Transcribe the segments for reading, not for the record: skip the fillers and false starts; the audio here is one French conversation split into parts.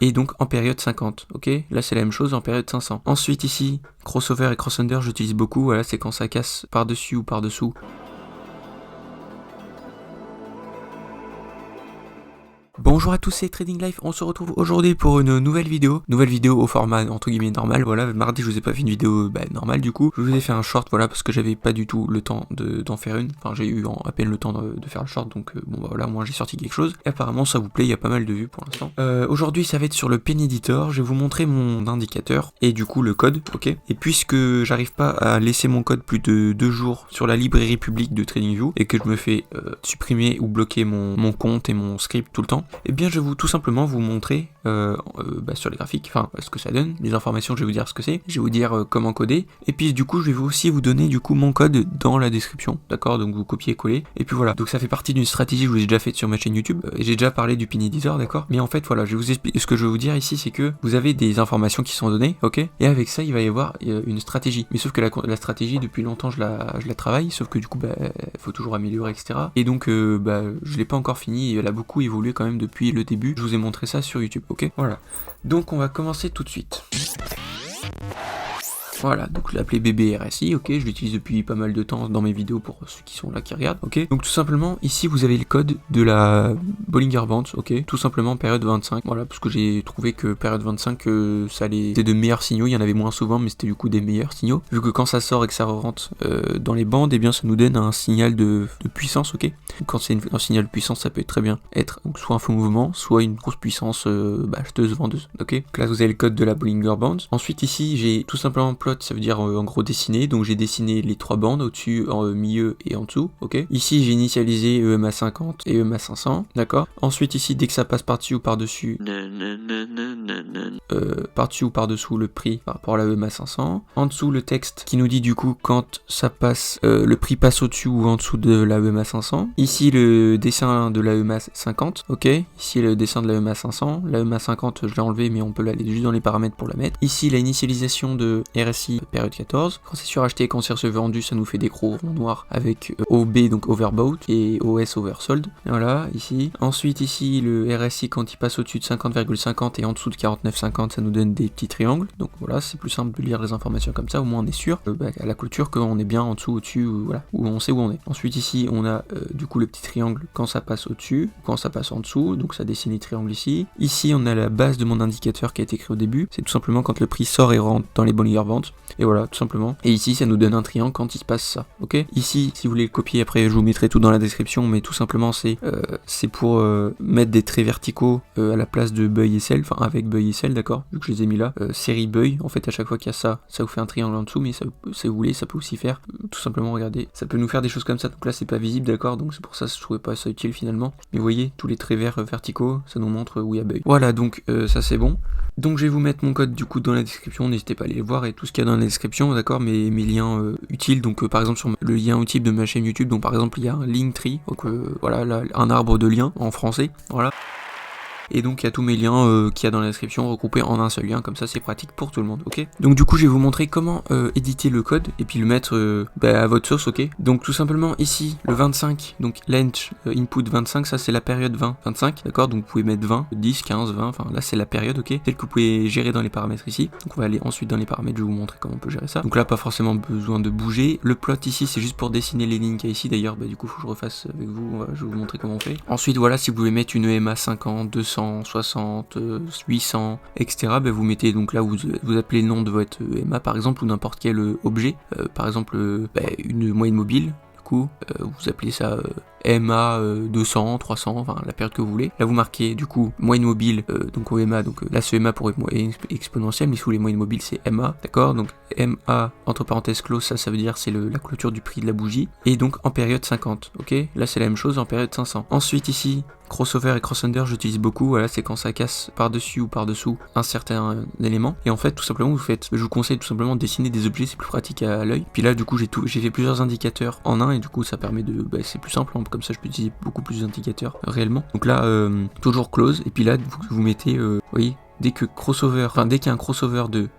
et donc en période 50, ok. Là c'est la même chose en période 500. Ensuite ici, crossover et crossunder j'utilise beaucoup, voilà, c'est quand ça casse par-dessus ou par-dessous. Bonjour à tous, c'est Trading Life, on se retrouve aujourd'hui pour une nouvelle vidéo au format entre guillemets normal, voilà, mardi je vous ai pas fait une vidéo normale du coup, je vous ai fait un short, voilà, parce que j'avais pas du tout le temps d'en faire une, enfin j'ai eu à peine le temps de faire le short, donc bon bah voilà, moi j'ai sorti quelque chose, et apparemment ça vous plaît, il y a pas mal de vues pour l'instant. Aujourd'hui ça va être sur le Penny Editor, je vais vous montrer mon indicateur, et du coup le code, ok, et puisque j'arrive pas à laisser mon code plus de 2 jours sur la librairie publique de TradingView, et que je me fais supprimer ou bloquer mon compte et mon script tout le temps, et bien je vais tout simplement vous montrer sur les graphiques, enfin ce que ça donne, les informations, je vais vous dire ce que c'est, je vais vous dire comment coder, et puis du coup je vais aussi vous donner du coup mon code dans la description, d'accord, donc vous copiez-coller, et puis voilà, donc ça fait partie d'une stratégie que je vous ai déjà faite sur ma chaîne YouTube, et j'ai déjà parlé du Penny Editor, d'accord, mais en fait voilà, je vais vous expliquer, ce que je vais vous dire ici c'est que vous avez des informations qui sont données, ok, et avec ça il va y avoir une stratégie, mais sauf que la stratégie depuis longtemps je la travaille, sauf que du coup faut toujours améliorer, etc. Et donc je l'ai pas encore fini, elle a beaucoup évolué quand même depuis le début, je vous ai montré ça sur YouTube, ok. Voilà, donc on va commencer tout de suite. Voilà, donc je l'ai appelé BBRSI, ok, je l'utilise depuis pas mal de temps dans mes vidéos pour ceux qui sont là, qui regardent, ok. Donc tout simplement, ici vous avez le code de la Bollinger Bands, ok, tout simplement période 25, voilà, parce que j'ai trouvé que période 25, c'était de meilleurs signaux, il y en avait moins souvent, mais c'était du coup des meilleurs signaux, vu que quand ça sort et que ça rentre dans les bandes, et bien ça nous donne un signal de puissance, ok. Quand c'est un signal de puissance, ça peut très bien être soit un faux mouvement, soit une grosse puissance acheteuse, vendeuse, ok. Donc là vous avez le code de la Bollinger Bands. Ensuite ici j'ai tout simplement plot, ça veut dire en gros dessiner, donc j'ai dessiné les 3 bandes au-dessus, en milieu et en dessous, ok. Ici j'ai initialisé EMA 50 et EMA 500, d'accord. Ensuite ici dès que ça passe par-dessus ou par-dessus, par-dessus ou par-dessous le prix par rapport à la EMA 500. En dessous le texte qui nous dit du coup quand ça passe, le prix passe au-dessus ou en dessous de la EMA 500. Ici le dessin de la EMA 50, ok. Ici le dessin de la EMA 500. La EMA 50 je l'ai enlevé mais on peut l'aller juste dans les paramètres pour la mettre. Ici la initialisation de RSI période 14. Quand c'est suracheté et quand c'est vendu, ça nous fait des gros ronds noirs avec OB donc overbought et OS oversold. Voilà, ici. Ensuite ici le RSI quand il passe au-dessus de 50,50 et en dessous de 49,50, ça nous donne des petits triangles. Donc voilà, c'est plus simple de lire les informations comme ça, au moins on est sûr à la clôture qu'on est bien en dessous, au-dessus, voilà, où on sait où on est. Ensuite ici on a du coup le petit triangle quand ça passe au-dessus, quand ça passe en dessous, donc ça dessine les triangles ici. Ici on a la base de mon indicateur qui a été écrit au début, c'est tout simplement quand le prix sort et rentre dans les Bollinger Bands. Et voilà, tout simplement. Et ici, ça nous donne un triangle quand il se passe ça, ok. Ici, si vous voulez le copier, après, je vous mettrai tout dans la description, mais tout simplement, c'est pour mettre des traits verticaux à la place de Buy et Sell, enfin avec Buy et Sell, d'accord, vu que je les ai mis là. Série Buy, en fait, à chaque fois qu'il y a ça, ça vous fait un triangle en dessous, mais ça, si vous voulez, ça peut aussi faire, tout simplement, regardez, ça peut nous faire des choses comme ça. Donc là, c'est pas visible, d'accord, donc c'est pour ça que je trouvais pas ça utile finalement. Mais vous voyez, tous les traits verts verticaux, ça nous montre où il y a Buy. Voilà, donc ça c'est bon. Donc je vais vous mettre mon code du coup dans la description, n'hésitez pas à aller le voir et tout ce qu'il y a dans la description, d'accord, mes liens utiles, donc par exemple sur le lien utile de ma chaîne YouTube, donc par exemple il y a un Linktree, donc voilà, là, un arbre de liens en français, voilà. Et donc il y a tous mes liens qu'il y a dans la description regroupés en un seul lien, comme ça c'est pratique pour tout le monde, ok. Donc du coup je vais vous montrer comment éditer le code et puis le mettre à votre sauce, ok. Donc tout simplement ici le 25, donc length input 25, ça c'est la période 20-25, d'accord, donc vous pouvez mettre 20, 10, 15, 20, enfin là c'est la période, ok, telle que vous pouvez gérer dans les paramètres ici. Donc on va aller ensuite dans les paramètres, je vais vous montrer comment on peut gérer ça. Donc là pas forcément besoin de bouger, le plot ici c'est juste pour dessiner les lignes qu'il y a ici, d'ailleurs du coup faut que je refasse avec vous, je vais vous montrer comment on fait. Ensuite voilà, si vous voulez mettre une EMA 50, 200, 60, 800, etc. Vous mettez donc là vous appelez le nom de votre EMA par exemple ou n'importe quel objet, par exemple une moyenne mobile. Du coup, vous appelez ça MA 200, 300, enfin la période que vous voulez. Là vous marquez du coup moyenne mobile, donc au MA, donc là ce MA pour être exponentielle, mais si vous voulez moyenne mobile c'est MA, d'accord, donc MA entre parenthèses close, ça veut dire c'est la clôture du prix de la bougie, et donc en période 50, ok, là c'est la même chose en période 500. Ensuite ici, crossover et crossunder j'utilise beaucoup, voilà, c'est quand ça casse par-dessus ou par-dessous un certain élément, et en fait tout simplement je vous conseille tout simplement de dessiner des objets, c'est plus pratique à l'œil. Puis là du coup j'ai fait plusieurs indicateurs en un, et du coup ça permet de, c'est plus simple, comme ça je peux utiliser beaucoup plus d'indicateurs réellement. Donc là toujours close, et puis là vous mettez, oui, dès qu'il y a un crossover de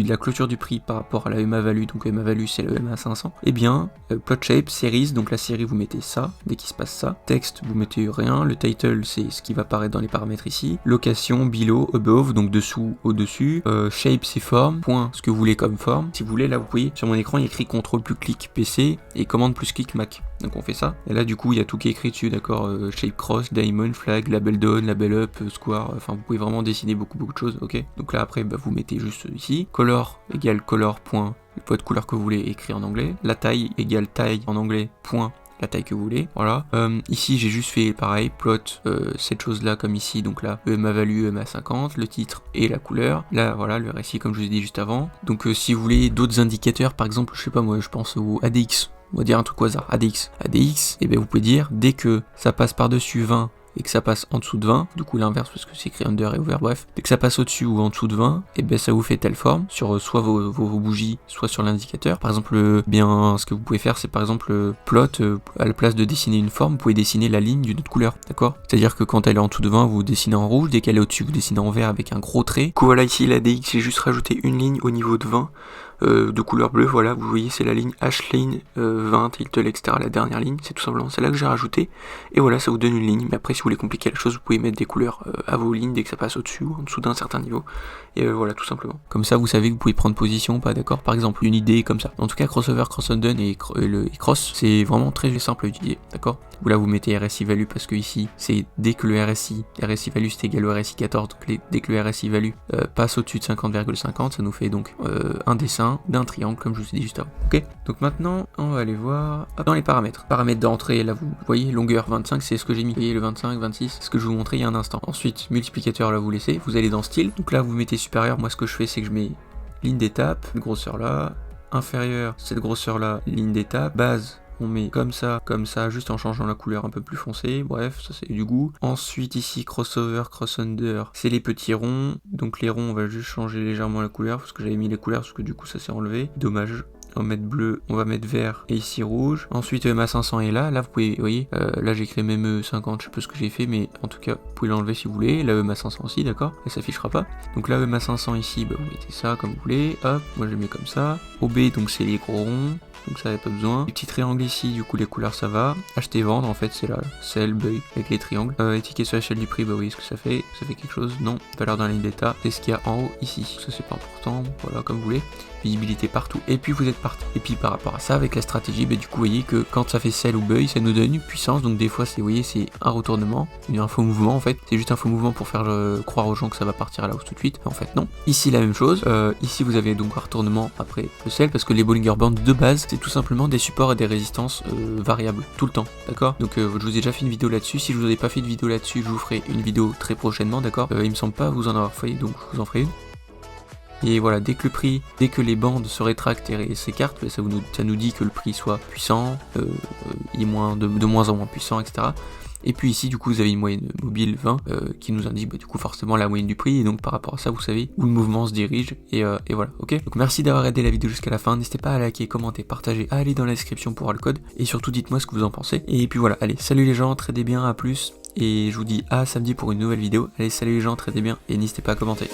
la clôture du prix par rapport à la EMA value, donc EMA value c'est le EMA 500, et bien plot shape, series, donc la série vous mettez ça, dès qu'il se passe ça, texte vous mettez rien, le title c'est ce qui va apparaître dans les paramètres ici, location, below, above, donc dessous, au-dessus, shape c'est forme, point, ce que vous voulez comme forme, si vous voulez là vous voyez sur mon écran il y a écrit CTRL plus clic PC et commande plus clic Mac, donc on fait ça, et là du coup il y a tout qui est écrit dessus, d'accord, shape cross, diamond, flag, label down, label up, square, enfin vous pouvez vraiment dessiner beaucoup de choses, ok, donc là après vous mettez juste ici, color égale color point, le poids de couleur que vous voulez écrit en anglais, la taille égale taille en anglais, point, la taille que vous voulez, voilà. Ici j'ai juste fait pareil, plot cette chose là comme ici, donc là EMA value, EMA 50, le titre et la couleur, là voilà le récit comme je vous ai dit juste avant. Donc si vous voulez d'autres indicateurs, par exemple je sais pas moi, je pense au ADX, on va dire un truc au hasard, ADX, et bien vous pouvez dire dès que ça passe par dessus 20 et que ça passe en dessous de 20, du coup l'inverse parce que c'est écrit under et over, bref, dès que ça passe au-dessus ou en dessous de 20, et ben ça vous fait telle forme sur soit vos bougies, soit sur l'indicateur. Par exemple, bien ce que vous pouvez faire c'est par exemple plot, à la place de dessiner une forme, vous pouvez dessiner la ligne d'une autre couleur, d'accord? C'est-à-dire que quand elle est en dessous de 20, vous dessinez en rouge, dès qu'elle est au-dessus, vous dessinez en vert avec un gros trait. Du coup voilà ici la DX, j'ai juste rajouté une ligne au niveau de 20. De couleur bleue, voilà, vous voyez c'est la ligne H-line 20, tiltle, etc. La dernière ligne, c'est tout simplement celle-là que j'ai rajouté, et voilà, ça vous donne une ligne, mais après si vous voulez compliquer la chose, vous pouvez mettre des couleurs à vos lignes dès que ça passe au-dessus ou en dessous d'un certain niveau, et voilà, tout simplement. Comme ça, vous savez que vous pouvez prendre position ou pas, d'accord? Par exemple, une idée comme ça. En tout cas, crossover, cross-undone et cross, c'est vraiment très simple à utiliser, d'accord? Là, vous mettez RSI value parce que ici, c'est dès que le RSI value c'est égal au RSI 14, donc dès que le RSI value passe au-dessus de 50,50, ça nous fait donc un dessin d'un triangle comme je vous ai dit juste avant. Ok, donc maintenant on va aller voir dans les paramètres. Paramètres d'entrée, là vous voyez longueur 25, c'est ce que j'ai mis. Vous voyez le 25, 26, c'est ce que je vous montrais il y a un instant. Ensuite multiplicateur, là vous laissez, vous allez dans style. Donc là vous mettez supérieur. Moi ce que je fais c'est que je mets ligne d'étape, une grosseur là, inférieur cette grosseur là, ligne d'étape, base. On met comme ça, juste en changeant la couleur un peu plus foncée, bref, ça c'est du goût. Ensuite ici, crossover, cross-under, c'est les petits ronds. Donc les ronds, on va juste changer légèrement la couleur, parce que j'avais mis les couleurs, parce que du coup ça s'est enlevé. Dommage. On va mettre bleu, on va mettre vert et ici rouge. Ensuite EMA 500 est là, vous pouvez, vous voyez, là j'ai créé même 50, je sais pas ce que j'ai fait, mais en tout cas vous pouvez l'enlever si vous voulez. La EMA 500 aussi, d'accord, et ça s'affichera pas. Donc là EMA 500 ici, bah, vous mettez ça comme vous voulez, hop, moi je mets comme ça. OB donc c'est les gros ronds, donc ça n'avait pas besoin. Les petits triangles ici, du coup les couleurs ça va. Acheter, vendre, en fait c'est là, sell, buy avec les triangles. Étiquette sur l'échelle du prix, bah oui, ce que ça fait quelque chose, non. Valeur dans la ligne d'état, c'est ce qu'il y a en haut ici. Ça c'est pas important, voilà comme vous voulez. Visibilité partout, et puis vous êtes parti. Et puis par rapport à ça, avec la stratégie, bah, du coup vous voyez que quand ça fait sell ou buy, ça nous donne une puissance, donc des fois c'est, vous voyez, c'est un retournement, un faux mouvement en fait, c'est juste un faux mouvement pour faire croire aux gens que ça va partir à la hausse tout de suite, en fait non. Ici la même chose, ici vous avez donc un retournement après le sell, parce que les Bollinger Bands de base, c'est tout simplement des supports et des résistances variables, tout le temps, d'accord? Donc je vous ai déjà fait une vidéo là-dessus, si je vous ai pas fait de vidéo là-dessus, je vous ferai une vidéo très prochainement, d'accord? Il me semble pas vous en avoir fait, donc je vous en ferai une. Et voilà, dès que les bandes se rétractent et s'écartent, ça nous dit que le prix soit puissant, il est de moins en moins puissant, etc. Et puis ici, du coup, vous avez une moyenne mobile 20 qui nous indique du coup forcément la moyenne du prix. Et donc par rapport à ça, vous savez où le mouvement se dirige. Et voilà, ok. Donc merci d'avoir aidé la vidéo jusqu'à la fin. N'hésitez pas à liker, commenter, partager, à aller dans la description pour voir le code. Et surtout, dites-moi ce que vous en pensez. Et puis voilà, allez, salut les gens, tradez bien, à plus. Et je vous dis à samedi pour une nouvelle vidéo. Allez, salut les gens, tradez bien et n'hésitez pas à commenter.